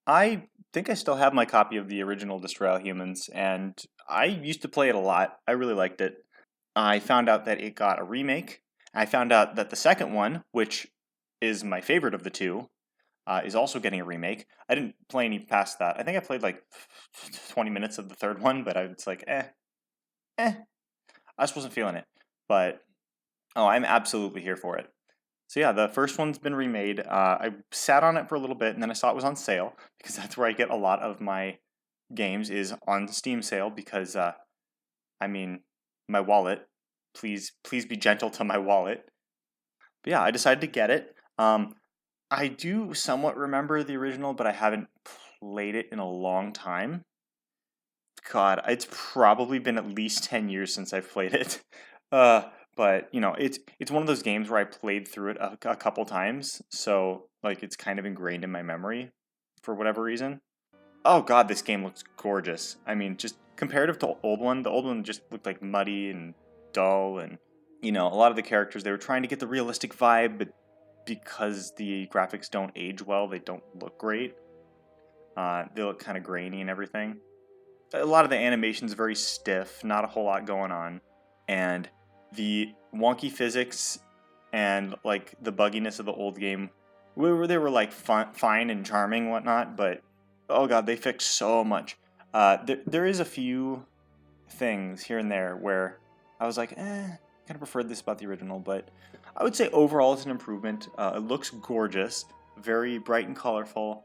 I think I still have my copy of the original Destroy All Humans, and I used to play it a lot. I really liked it. I found out that it got a remake. I found out that the second one, which is my favorite of the two, is also getting a remake. I didn't play any past that. I think I played like 20 minutes of the third one, but I was like, eh. I just wasn't feeling it. But oh, I'm absolutely here for it. So yeah, the first one's been remade. I sat on it for a little bit, and then I saw it was on sale because that's where I get a lot of my games is on Steam sale because I mean my wallet. Please be gentle to my wallet. But yeah, I decided to get it. I do somewhat remember the original, but I haven't played it in a long time. God, it's probably been at least 10 years since I've played it. But it's one of those games where I played through it a couple times, so like it's kind of ingrained in my memory for whatever reason. Oh God, this game looks gorgeous. I mean, just comparative to the old one just looked like muddy and dull, and a lot of the characters they were trying to get the realistic vibe, but because the graphics don't age well, they don't look great. They look kind of grainy and everything. A lot of the animation's very stiff, not a whole lot going on, and the wonky physics and like the bugginess of the old game, they were like fine and charming, and whatnot. But oh god, they fixed so much. There is a few things here and there where I was like, kind of preferred this about the original, but I would say overall it's an improvement. It looks gorgeous, very bright and colorful.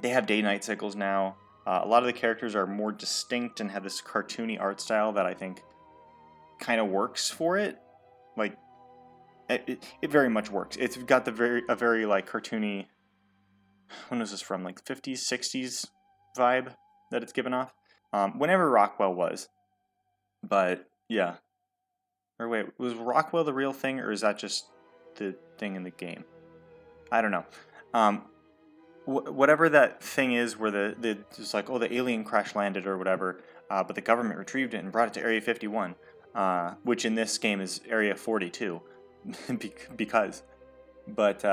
They have day-night cycles now. A lot of the characters are more distinct and have this cartoony art style that I think kind of works for it. Like, it very much works. It's got a very like cartoony. When was this from? Like 50s, 60s vibe that it's given off. Whenever Rockwell was, but yeah. Or wait, was Rockwell the real thing, or is that just the thing in the game? I don't know. Um, whatever that thing is where it's like, oh, the alien crash landed or whatever, but the government retrieved it and brought it to Area 51, which in this game is Area 42, because. But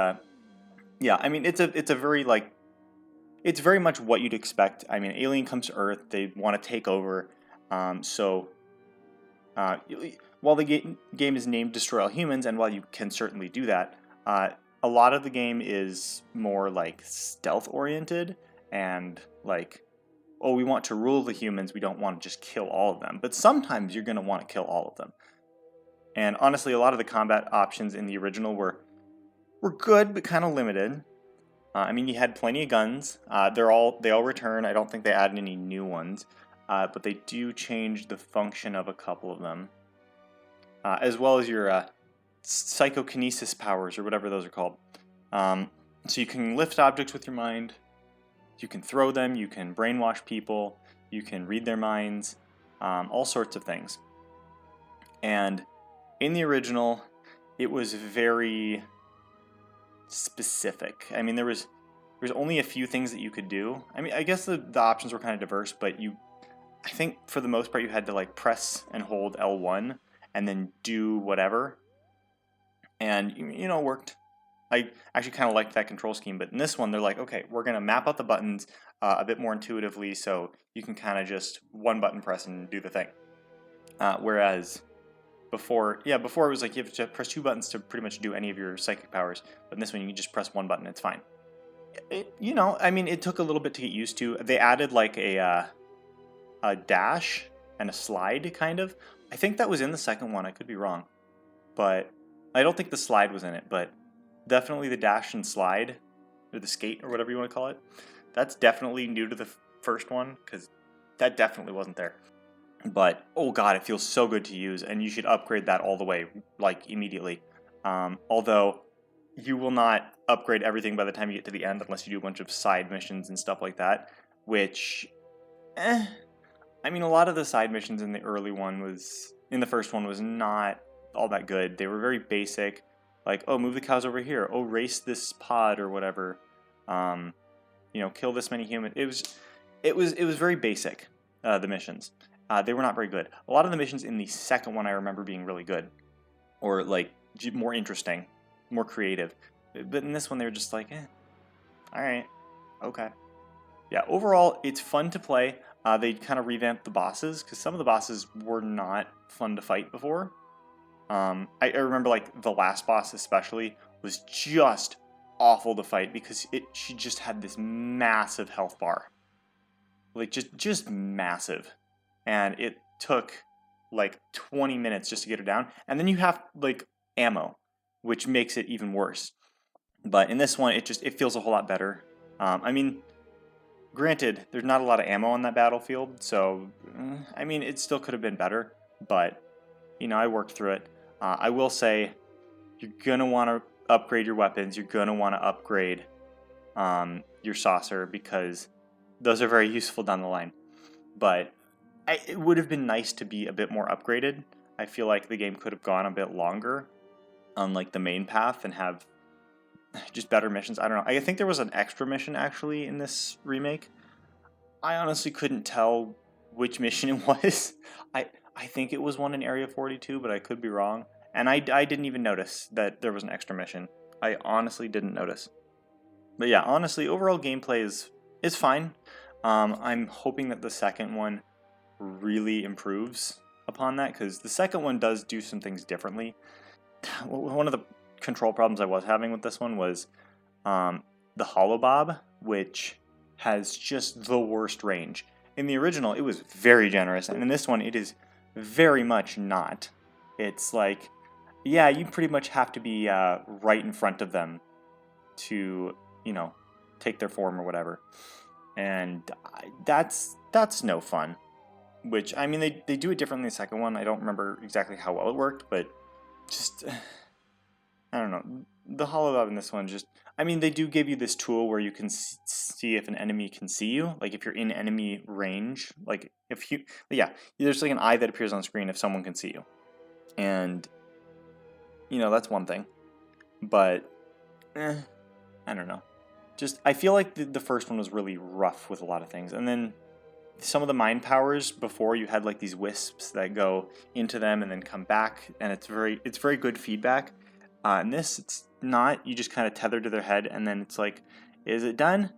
yeah, I mean, it's a very like, it's very much what you'd expect. I mean, alien comes to Earth, they want to take over, so uh, while the game is named Destroy All Humans, and while you can certainly do that, a lot of the game is more like stealth oriented and like, oh, we want to rule the humans, we don't want to just kill all of them. But sometimes you're going to want to kill all of them. And honestly, a lot of the combat options in the original were good, but kind of limited. I mean, you had plenty of guns. They all return. I don't think they added any new ones, but they do change the function of a couple of them, as well as your psychokinesis powers or whatever those are called. So you can lift objects with your mind. You can throw them. You can brainwash people. You can read their minds. All sorts of things. And in the original, it was very specific. I mean, there's only a few things that you could do. I mean, I guess the options were kind of diverse, but I think for the most part you had to like press and hold L1 and then do whatever. And it worked. I actually kind of liked that control scheme, but in this one they're like, okay, we're going to map out the buttons a bit more intuitively so you can kind of just one button press and do the thing. Whereas before it was like you have to press two buttons to pretty much do any of your psychic powers, but in this one you can just press one button, it's fine. I mean, it took a little bit to get used to. They added like a dash and a slide, kind of. I think that was in the second one, I could be wrong. But I don't think the slide was in it, but definitely the dash and slide, or the skate, or whatever you want to call it. That's definitely new to the first one, because that definitely wasn't there. But, oh god, it feels so good to use, and you should upgrade that all the way, like, immediately. Although, you will not upgrade everything by the time you get to the end, unless you do a bunch of side missions and stuff like that, which, I mean, a lot of the side missions in the first one was not all that good. They were very basic, like, oh, move the cows over here, oh, race this pod or whatever, kill this many humans. It was very basic, the missions. They were not very good. A lot of the missions in the second one I remember being really good, or like more interesting, more creative. But in this one they were just like, all right, okay. Yeah, overall, it's fun to play. They kind of revamped the bosses because some of the bosses were not fun to fight before. I remember like the last boss especially was just awful to fight because she just had this massive health bar, like just massive, and it took like 20 minutes just to get her down, and then you have like ammo, which makes it even worse. But in this one, it feels a whole lot better. I mean, granted, there's not a lot of ammo on that battlefield, so I mean, it still could have been better, but I worked through it. I will say, you're gonna want to upgrade your weapons. You're gonna want to upgrade your saucer because those are very useful down the line. But it would have been nice to be a bit more upgraded. I feel like the game could have gone a bit longer on like the main path and have just better missions. I don't know. I think there was an extra mission actually in this remake. I honestly couldn't tell which mission it was. I think it was one in Area 42, but I could be wrong. And I didn't even notice that there was an extra mission. I honestly didn't notice. But yeah, honestly, overall gameplay is fine. I'm hoping that the second one really improves upon that, because the second one does do some things differently. One of the control problems I was having with this one was the holobob, which has just the worst range. In the original, it was very generous, and in this one, it is very much not. It's like, yeah, you pretty much have to be right in front of them to, take their form or whatever. And that's no fun. Which, I mean, they do it differently in the second one. I don't remember exactly how well it worked, but just, I don't know. The holobob in this one just, I mean, they do give you this tool where you can see if an enemy can see you. Like, if you're in enemy range. Like, there's like an eye that appears on screen if someone can see you. And, that's one thing. But, I don't know. Just, I feel like the first one was really rough with a lot of things. And then some of the mind powers before, you had like these wisps that go into them and then come back, and it's very good feedback. In this, it's not. You just kind of tether to their head, and then it's like, is it done?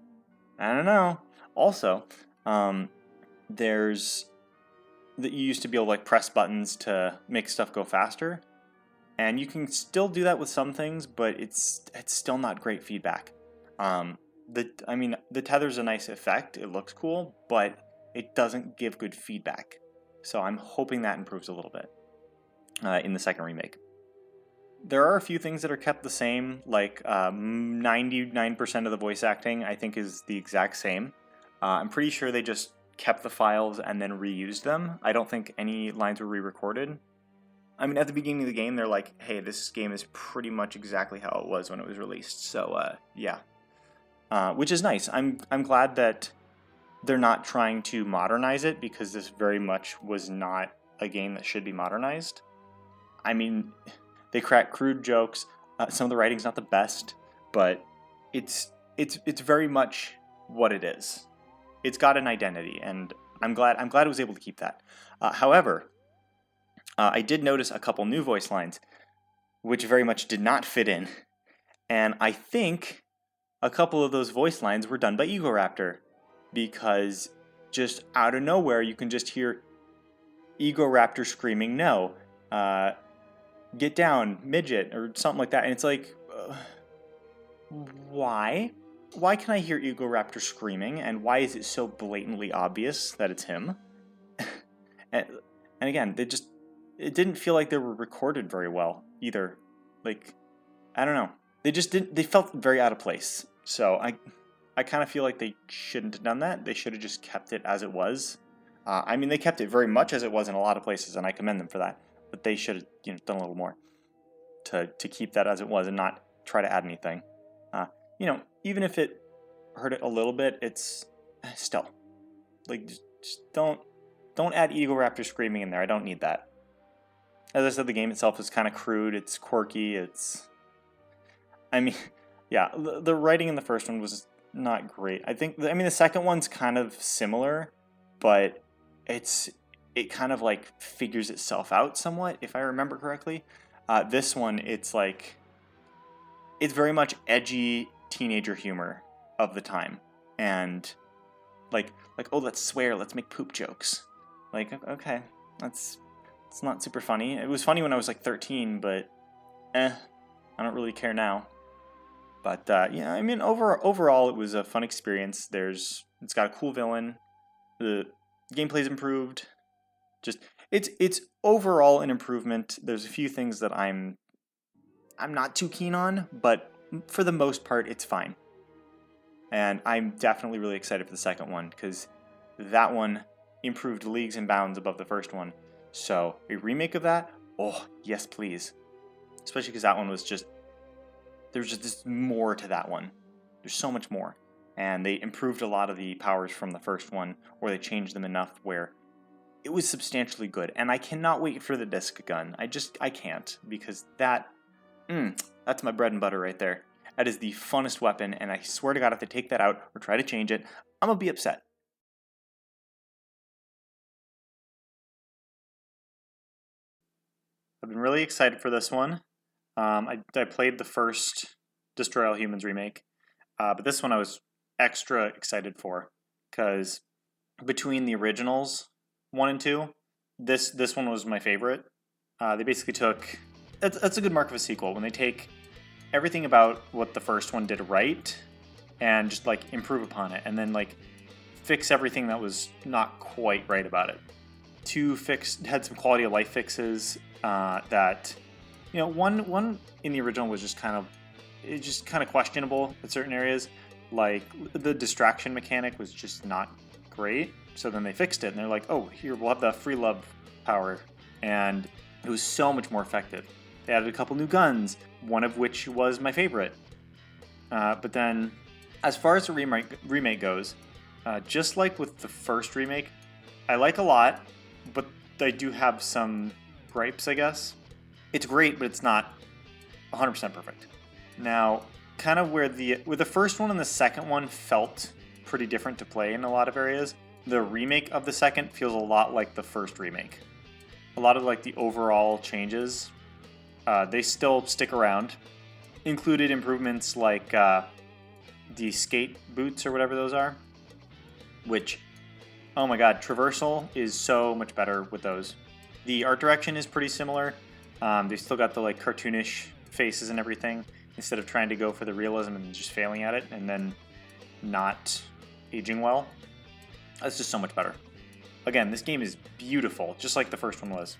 I don't know. Also, there's that you used to be able to like press buttons to make stuff go faster, and you can still do that with some things, but it's still not great feedback. The tether's a nice effect. It looks cool, but it doesn't give good feedback. So I'm hoping that improves a little bit in the second remake. There are a few things that are kept the same, like 99% of the voice acting I think is the exact same. I'm pretty sure they just kept the files and then reused them. I don't think any lines were re-recorded. I mean, at the beginning of the game, they're like, hey, this game is pretty much exactly how it was when it was released. So, yeah. Which is nice. I'm glad that they're not trying to modernize it, because this very much was not a game that should be modernized. I mean, they crack crude jokes. Some of the writing's not the best, but it's very much what it is. It's got an identity, and I'm glad it was able to keep that. However, I did notice a couple new voice lines, which very much did not fit in, and I think a couple of those voice lines were done by Egoraptor, because just out of nowhere you can just hear Egoraptor screaming, "No, get down, midget," or something like that, and it's like, why? Why can I hear Egoraptor screaming, and why is it so blatantly obvious that it's him? and again, it didn't feel like they were recorded very well either. Like, I don't know. They felt very out of place. So I kind of feel like they shouldn't have done that. They should have just kept it as it was. I mean, they kept it very much as it was in a lot of places, and I commend them for that. But they should have done a little more to keep that as it was and not try to add anything. Even if it hurt it a little bit, it's still like, just don't add Egoraptor screaming in there. I don't need that. As I said, the game itself is kind of crude. It's quirky. Yeah, the writing in the first one was not great. The second one's kind of similar, but it kind of like figures itself out somewhat, if I remember correctly. This one, it's very much edgy teenager humor of the time, and like oh, let's swear, let's make poop jokes. Like, okay, it's not super funny. It was funny when I was like 13, but I don't really care now. But yeah, I mean, overall, it was a fun experience. It's got a cool villain. The gameplay's improved. Just it's overall an improvement. There's a few things that I'm not too keen on, but for the most part, it's fine. And I'm definitely really excited for the second one because that one improved leagues and bounds above the first one. So a remake of that, oh yes, please. Especially because that one was there's just more to that one. There's so much more. And they improved a lot of the powers from the first one, or they changed them enough where it was substantially good. And I cannot wait for the disc gun. I can't, because that's my bread and butter right there. That is the funnest weapon, and I swear to God, if they take that out or try to change it, I'm gonna be upset. I've been really excited for this one. I played the first Destroy All Humans remake, but this one I was extra excited for because between the originals 1 and 2, this one was my favorite. They basically took that's a good mark of a sequel when they take everything about what the first one did right and just like improve upon it, and then like fix everything that was not quite right about it. 2 had some quality of life fixes that, you know, one in the original was just kind of questionable in certain areas. Like the distraction mechanic was just not great. So then they fixed it, and they're like, oh, here, we'll have the free love power, and it was so much more effective. They added a couple new guns, one of which was my favorite. But then, as far as the remake goes, just like with the first remake, I like a lot, but I do have some gripes, I guess. It's great, but it's not 100% perfect. Now, kind of where the first one and the second one felt pretty different to play in a lot of areas, the remake of the second feels a lot like the first remake. A lot of like the overall changes, they still stick around. Included improvements like the skate boots or whatever those are, which, oh my god, traversal is so much better with those. The art direction is pretty similar. They still got the like cartoonish faces and everything, instead of trying to go for the realism and just failing at it and then not aging well. That's just so much better. Again, this game is beautiful, just like the first one was.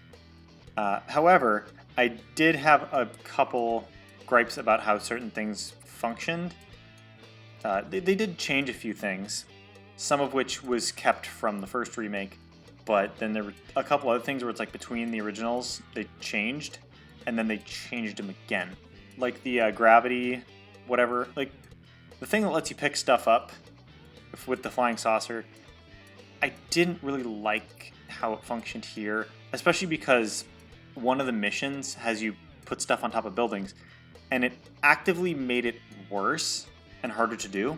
However, I did have a couple gripes about how certain things functioned. They did change a few things, some of which was kept from the first remake, but then there were a couple other things where it's like between the originals, they changed, and then they changed them again. Like the gravity, whatever, like the thing that lets you pick stuff up with the flying saucer, I didn't really like how it functioned here, especially because one of the missions has you put stuff on top of buildings, and it actively made it worse and harder to do.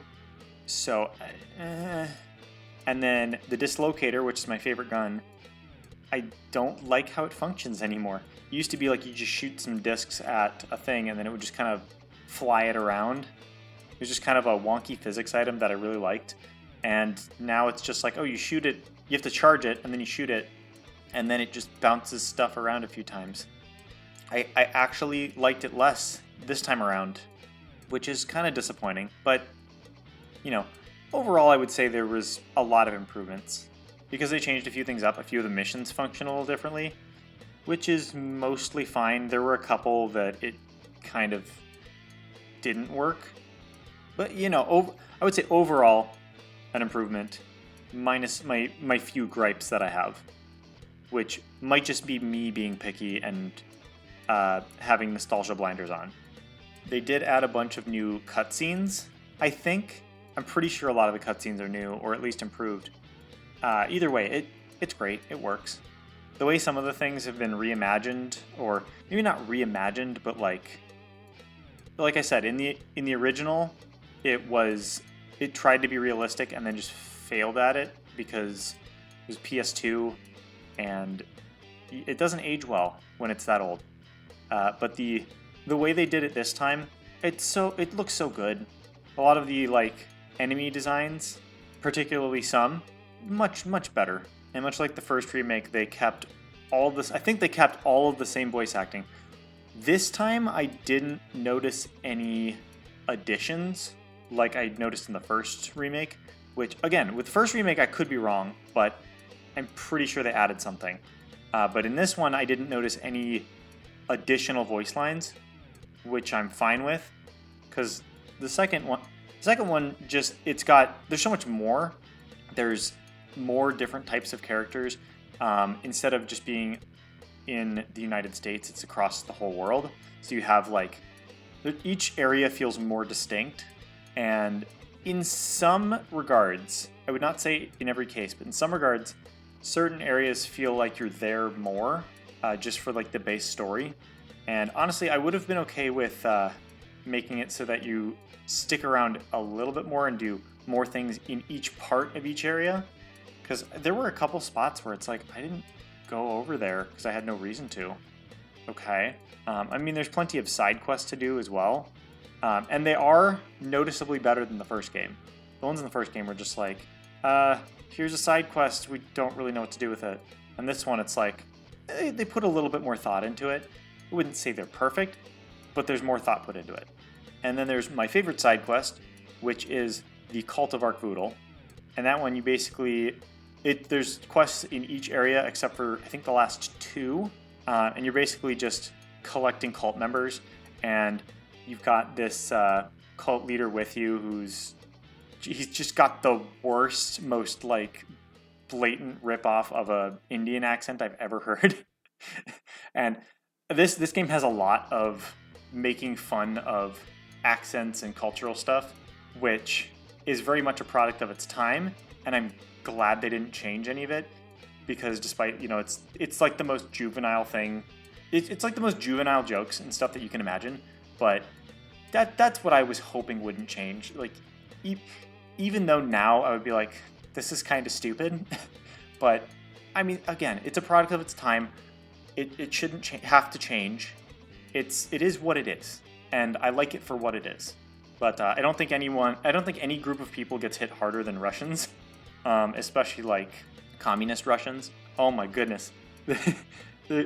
So, and then the dislocator, which is my favorite gun, I don't like how it functions anymore. It used to be like you just shoot some discs at a thing and then it would just kind of fly it around. It was just kind of a wonky physics item that I really liked. And now it's just like, oh, you shoot it, you have to charge it, and then you shoot it, and then it just bounces stuff around a few times. I actually liked it less this time around, which is kind of disappointing. But, you know, overall I would say there was a lot of improvements. Because they changed a few things up, a few of the missions function a little differently, which is mostly fine. There were a couple that it kind of didn't work. But, you know, I would say overall, an improvement, minus my few gripes that I have, which might just be me being picky and having nostalgia blinders on. They did add a bunch of new cutscenes, I think. I'm pretty sure a lot of the cutscenes are new, or at least improved. Either way, it's great, it works. The way some of the things have been reimagined, or maybe not reimagined, but like I said, in the original, it tried to be realistic and then just failed at it because it was PS2 and it doesn't age well when it's that old. But the way they did it this time, it looks so good. A lot of the like enemy designs particularly some, much better. And much like the first remake, they kept all of this. I think they kept all of the same voice acting. This time, I didn't notice any additions like I noticed in the first remake. Which, again, with the first remake, I could be wrong, but I'm pretty sure they added something. But in this one, I didn't notice any additional voice lines, which I'm fine with, because the second one just, there's so much more. There's more different types of characters. Instead of just being in the United States, it's across the whole world. So you have each area feels more distinct, and in some regards, I would not say in every case, but in some regards, certain areas feel like you're there more, just for the base story. And honestly, I would have been okay with making it so that you stick around a little bit more and do more things in each part of each area. Because there were a couple spots where it's like, I didn't go over there because I had no reason to. Okay. I mean, there's plenty of side quests to do as well. And they are noticeably better than the first game. The ones in the first game were just like, here's a side quest, we don't really know what to do with it. And this one, it's like, they put a little bit more thought into it. I wouldn't say they're perfect, but there's more thought put into it. And then there's my favorite side quest, which is the Cult of Arkvoodle. And that one, you basically, there's quests in each area except for, I think, the last two. And you're basically just collecting cult members. And you've got this cult leader with you he's just got the worst, most blatant ripoff of a Indian accent I've ever heard. And this game has a lot of making fun of accents and cultural stuff, which is very much a product of its time, and I'm glad they didn't change any of it, because despite, it's like the most juvenile thing. It's like the most juvenile jokes and stuff that you can imagine, but that's what I was hoping wouldn't change. Even though now I would be like, this is kind of stupid, but I mean, again, it's a product of its time. It shouldn't have to change. It is what it is, and I like it for what it is. But I don't think any group of people gets hit harder than Russians, especially communist Russians. Oh my goodness, there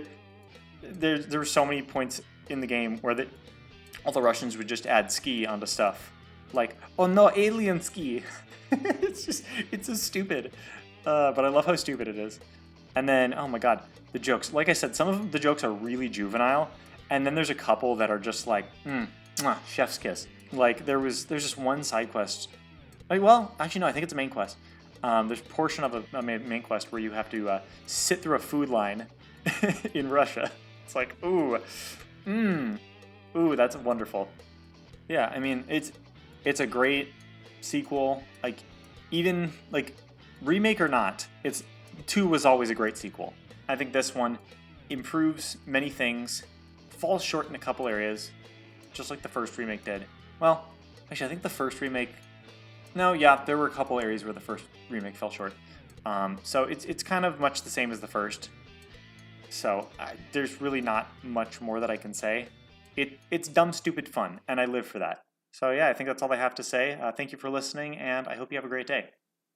were so many points in the game where all the Russians would just add ski onto stuff, like, oh no, alien ski. it's so stupid, but I love how stupid it is. And then, oh my god, the jokes. Like I said, some of the jokes are really juvenile, and then there's a couple that are just like, chef's kiss. There's just one side quest. Well, actually no, I think it's a main quest. There's a portion of a main quest where you have to sit through a food line in Russia. It's like, ooh, that's wonderful. Yeah, I mean, it's a great sequel. Even remake or not, 2 was always a great sequel. I think this one improves many things, falls short in a couple areas, just like the first remake did. Well, actually, I think the first remake... No, yeah, there were a couple areas where the first remake fell short. So it's kind of much the same as the first. So there's really not much more that I can say. It's dumb, stupid fun, and I live for that. So yeah, I think that's all I have to say. Thank you for listening, and I hope you have a great day.